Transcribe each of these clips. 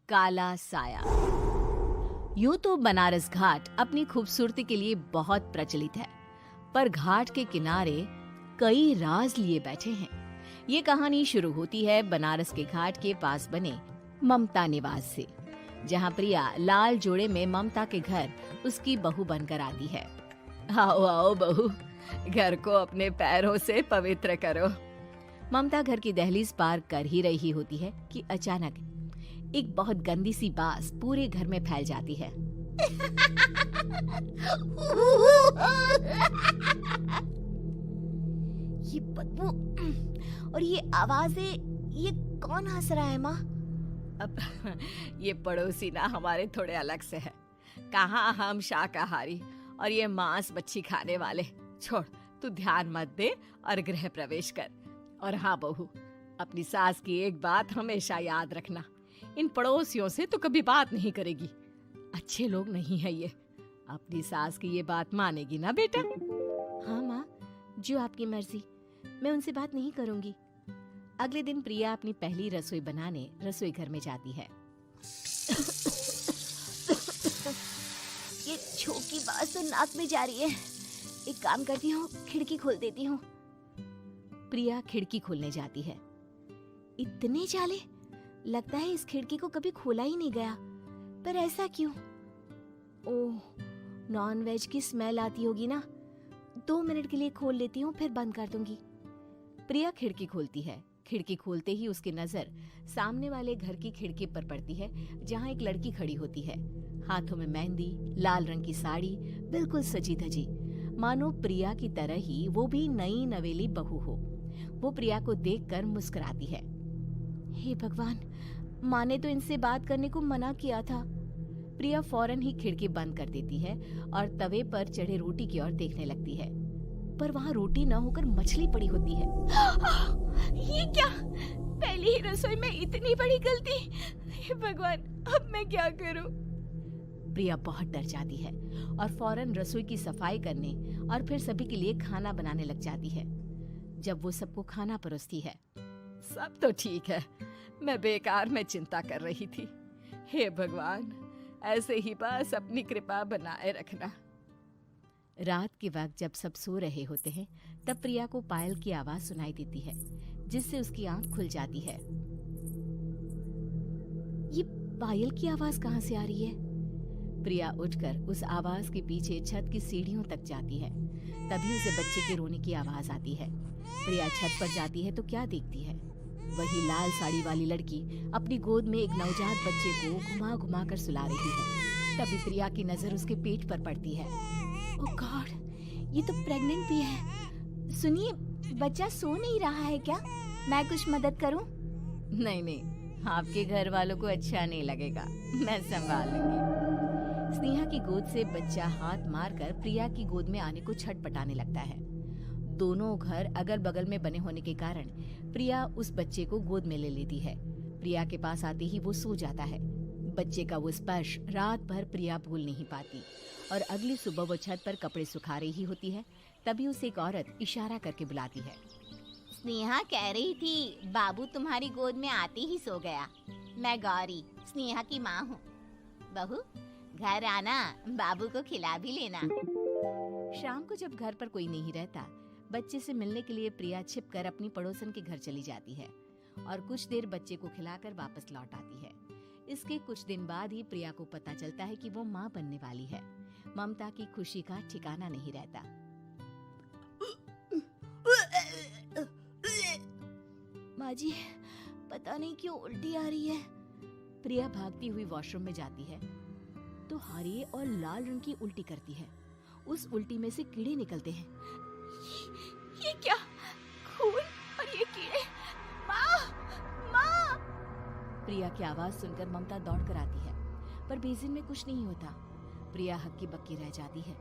काला साया। यूं तो बनारस घाट अपनी खूबसूरती के लिए बहुत प्रचलित है, पर घाट के किनारे कई राज लिए बैठे हैं। ये कहानी शुरू होती है बनारस के घाट के पास बने ममता निवास से, जहाँ प्रिया लाल जोड़े में ममता के घर उसकी बहू बनकर आती है। आओ आओ बहू, घर को अपने पैरों से पवित्र करो। ममता घर की दहलीज पार कर ही रही होती है कि अचानक एक बहुत गंदी सी बास पूरे घर में फैल जाती है। ये बदबू और ये आवाजें, ये कौन हंस रहा है माँ? अब ये पड़ोसी ना हमारे थोड़े अलग से है। कहाँ हम शाकाहारी और ये मांस मच्छी खाने वाले। छोड़, तू ध्यान मत दे और गृह प्रवेश कर। और हाँ बहू, अपनी सास की एक बात हमेशा याद रखना, इन पड़ोसियों से तो कभी बात नहीं करेगी। अच्छे लोग नहीं है ये। अपनी सास की ये बात मानेगी ना बेटा? हाँ माँ, जो आपकी मर्जी, मैं उनसे बात नहीं करूंगी। अगले दिन प्रिया अपनी पहली रसोई बनाने रसोई घर में जाती है। ये छोकी बात तो नाक में जा रही है। एक काम करती हूँ, खिड़की खोल देती हूँ। प्रिया खिड़की खोलने जाती है। इतने जाले, लगता है इस खिड़की को कभी खोला ही नहीं गया। पर ऐसा क्यों? ओह, नॉन वेज की स्मेल आती होगी ना। 2 मिनट के लिए खोल लेती हूँ, फिर बंद कर दूंगी। प्रिया खिड़की खोलती है। खिड़की खोलते ही उसकी नजर सामने वाले घर की खिड़की पर पड़ती है, जहाँ एक लड़की खड़ी होती है, हाथों में मेहंदी, लाल रंग की साड़ी, बिल्कुल सजी धजी, मानो प्रिया की तरह ही वो भी नई नवेली बहू हो। वो प्रिया को देखकर मुस्कुराती है। हे भगवान, माँ ने तो इनसे बात करने को मना किया था। प्रिया फौरन ही खिड़की बंद कर देती है और तवे पर चढ़े रोटी की ओर देखने लगती है, पर वहाँ रोटी न होकर मछली पड़ी होती है। ये क्या? पहली ही रसोई में इतनी बड़ी गलती! हे भगवान, अब मैं क्या करूं? प्रिया बहुत डर जाती है और फौरन रसोई की सफाई करने और फिर सभी के लिए खाना बनाने लग जाती है। जब वो सबको खाना परोसती है, सब तो ठीक है, मैं बेकार में चिंता कर रही थी। हे भगवान, ऐसे ही बस अपनी कृपा बनाए रखना। रात के वक्त जब सब सो रहे होते हैं, तब प्रिया को पायल की आवाज सुनाई देती है, जिससे उसकी आंख खुल जाती है। ये पायल की आवाज कहाँ से आ रही है? प्रिया उठकर उस आवाज के पीछे छत की सीढ़ियों तक जाती है। तभी उसे बच्चे के रोने की आवाज आती है। प्रिया छत पर जाती है तो क्या देखती है? वही लाल साड़ी वाली लड़की अपनी गोद में एक नवजात बच्चे को घुमा घुमा कर सुला रही है। तभी प्रिया की नजर उसके पेट पर पड़ती है। ओह गॉड, ये तो प्रेग्नेंट भी है। सुनिए, बच्चा सो नहीं रहा है क्या? मैं कुछ मदद करूं? नहीं नहीं, आपके घर वालों को अच्छा नहीं लगेगा, मैं संभाल लूंगी। स्नेहा की गोद से बच्चा हाथ मारकर प्रिया की गोद में आने को छटपटाने लगता है। दोनों घर अगल बगल में बने होने के कारण प्रिया उस बच्चे को गोद में ले लेती है। प्रिया के पास आते ही वो सो जाता है। बच्चे का वो स्पर्श रात भर प्रिया भूल नहीं पाती और अगली सुबह वो छत पर कपड़े सुखा रही होती है। तभी उसे एक औरत इशारा करके बुलाती है। स्नेहा कह रही थी बाबू तुम्हारी गोद में आते ही सो गया। मैं गौरी, स्नेहा की माँ हूँ। बहू, घर आना, बाबू को खिला भी लेना। शाम को जब घर पर कोई नहीं रहता, बच्चे से मिलने के लिए प्रिया छिपकर अपनी पड़ोसन के घर चली जाती है और कुछ देर बच्चे को खिलाकर वापस लौट आती है। इसके कुछ दिन बाद ही प्रिया को पता चलता है कि वो माँ बनने वाली है। ममता की खुशी का ठिकाना नहीं रहता। माँ जी, पता नहीं क्यों उल्टी आ रही है। प्रिया भागती हुई वॉशरूम में जाती है तो हरे और लाल रंग की उल्टी करती है। उस उल्टी में से कीड़े निकलते हैं। ये क्या? खून और ये कीड़े! माँ! माँ! प्रिया की आवाज सुनकर ममता दौड़ कर आती है, पर बेसिन में कुछ नहीं होता। प्रिया हक्की बक्की रह जाती है।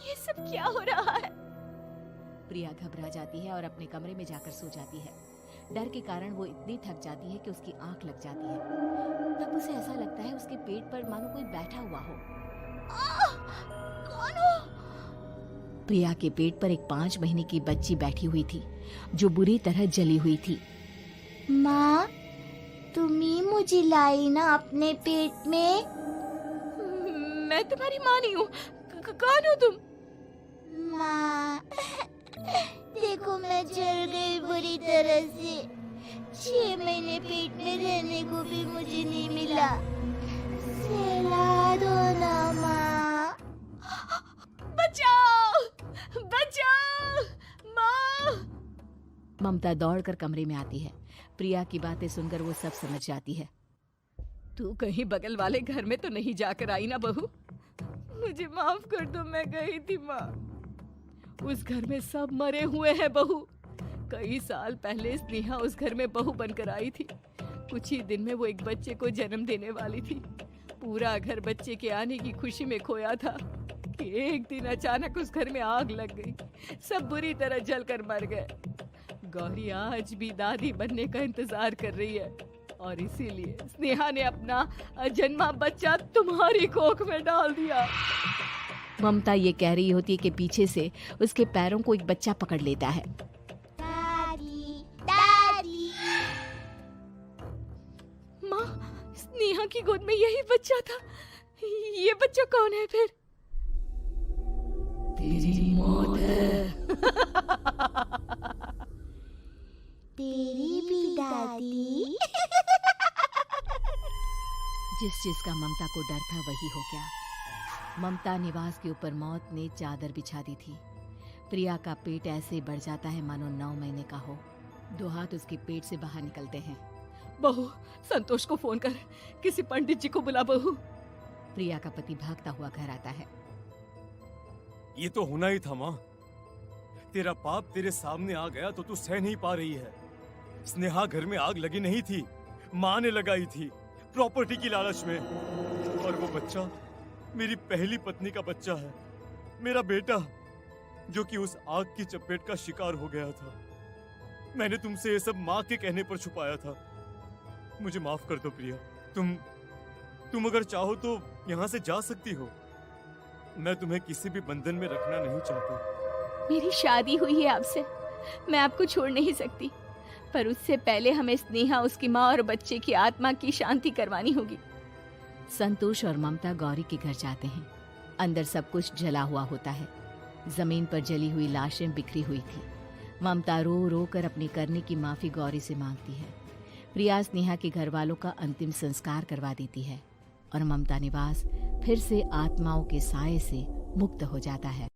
ये सब क्या हो रहा है? प्रिया घबरा जाती है और अपने कमरे में जाकर सो जाती है। डर के कारण वो इतनी थक जाती है कि उसकी आंख लग जाती है। तब उसे ऐसा लगता है उसके पेट पर मानो कोई बैठा हुआ हो। कौन हो? प्रिया के पेट पर एक 5 महीने की बच्ची बैठी हुई थी, जो बुरी तरह जली हुई थी। माँ, तुम ही मुझे लाई ना अपने पेट में। मैं तुम्हारी माँ नहीं हूँ। कौन हो तुम? माँ, देखो मैं जल गई बुरी तरह से। 6 महीने पेट में रहने को भी मुझे नहीं मिला। सहला दो ना माँ। बचाओ, बचाओ, माँ। ममता दौड़कर कमरे में आती है। प्रिया की बातें सुनकर वो सब समझ जाती है। तू कहीं बगल वाले घर में तो नहीं जाकर आई ना बहू? मुझे माफ कर दो, मैं गई थी माँ। उस घर में सब मरे हुए हैं बहू। कई साल पहले स्नेहा उस घर में बहू बनकर आई थी। कुछ ही दिन में वो एक बच्चे को जन्म देने वाली थी। पूरा घर बच्चे के आने की खुशी में खोया था कि एक दिन अचानक उस घर में आग लग गई। सब बुरी तरह जलकर मर गए। गौरी आज भी दादी बनने का इंतजार कर रही है और इसीलिए स्नेहा ने अपना अजन्मा बच्चा तुम्हारी कोख में डाल दिया। ममता ये कह रही होती है कि पीछे से उसके पैरों को एक बच्चा पकड़ लेता है। दादी, दादी। माँ, स्नेहा की गोद में यही बच्चा था। ये बच्चा कौन है फिर? तेरी मौत है। तेरी भी दादी। जिस चीज का ममता को डर था वही हो गया। ममता निवास के ऊपर मौत ने चादर बिछा दी थी। प्रिया का पेट ऐसे बढ़ जाता है मानो 9 महीने का हो। 2 हाथ उसके पेट से बाहर निकलते हैं। बहू, संतोष को फोन कर, किसी पंडित जी को बुला बहू। प्रिया का पति भागता हुआ घर आता है। ये तो होना ही था माँ। तेरा पाप तेरे सामने आ गया तो तू सह नहीं पा रही है। स्नेहा घर में आग लगी नहीं थी, माँ ने लगाई थी, प्रॉपर्टी की लालच में। और वो बच्चा मेरी पहली पत्नी का बच्चा है, मेरा बेटा, जो कि उस आग की चपेट का शिकार हो गया था। मैंने तुमसे ये सब माँ के कहने पर छुपाया था। मुझे माफ कर दो प्रिया। तुम अगर चाहो तो यहाँ से जा सकती हो। मैं तुम्हें किसी भी बंधन में रखना नहीं चाहती। मेरी शादी हुई है आपसे, मैं आपको छोड़ नहीं सकती, पर उससे पहले हमें स्नेहा, उसकी माँ और बच्चे की आत्मा की शांति करवानी होगी। संतोष और ममता गौरी के घर जाते हैं। अंदर सब कुछ जला हुआ होता है। जमीन पर जली हुई लाशें बिखरी हुई थी। ममता रो रो कर अपने करने की माफी गौरी से मांगती है। प्रिया स्नेहा के घर वालों का अंतिम संस्कार करवा देती है और ममता निवास फिर से आत्माओं के साए से मुक्त हो जाता है।